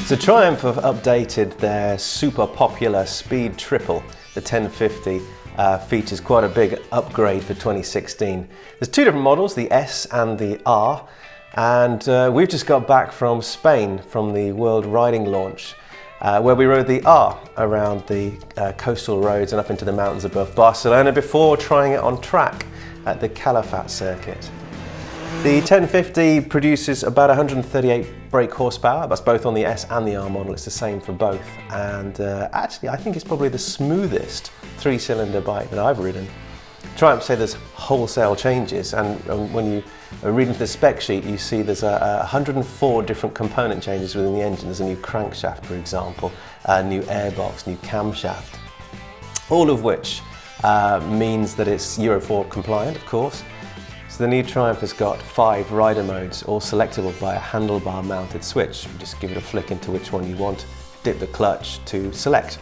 So Triumph have updated their super popular Speed Triple. The 1050 features quite a big upgrade for 2016. There's two different models, the S and the R, and we've just got back from Spain from the World Riding Launch, where we rode the R around the coastal roads and up into the mountains above Barcelona before trying it on track at the Calafat circuit. The 1050 produces about 138 brake horsepower. That's both on the S and the R model. It's the same for both. And actually, I think it's probably the smoothest three-cylinder bike that I've ridden. Triumph say there's wholesale changes, and when you read into the spec sheet, you see there's 104 different component changes within the engine. There's a new crankshaft, for example, a new airbox, new camshaft, all of which means that it's Euro 4 compliant, of course. So the new Triumph has got 5 rider modes, all selectable by a handlebar mounted switch. You just give it a flick into which one you want, dip the clutch to select.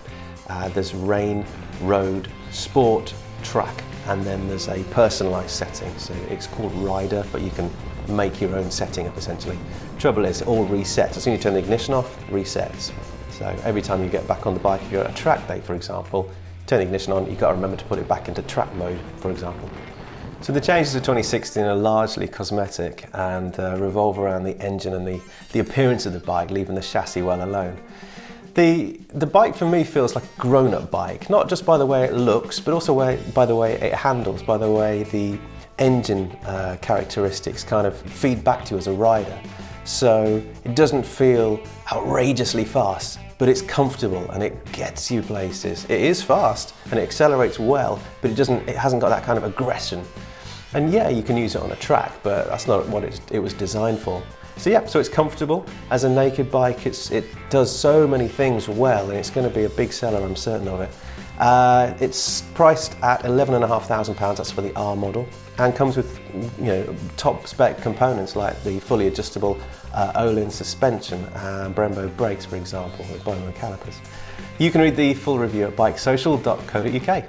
There's rain, road, sport, track, and then there's a personalised setting. So it's called rider, but you can make your own setting up essentially. Trouble is, it all resets. As soon as you turn the ignition off, resets. So every time you get back on the bike, if you're at a track day, for example, turn the ignition on, you've got to remember to put it back into track mode, for example. So the changes of 2016 are largely cosmetic and revolve around the engine and the appearance of the bike, leaving the chassis well alone. The bike for me feels like a grown-up bike, not just by the way it looks, but also by the way it handles, by the way the engine characteristics kind of feed back to you as a rider. So it doesn't feel outrageously fast, but it's comfortable and it gets you places. It is fast and it accelerates well, but it hasn't got that kind of aggression. And yeah, you can use it on a track, but that's not what it was designed for. So yeah, so it's comfortable. As a naked bike, it does so many things well, and it's going to be a big seller, I'm certain of it. It's priced at £11,500, that's for the R model, and comes with top spec components like the fully adjustable Olin suspension and Brembo brakes, for example, with Bowman calipers. You can read the full review at bikesocial.co.uk.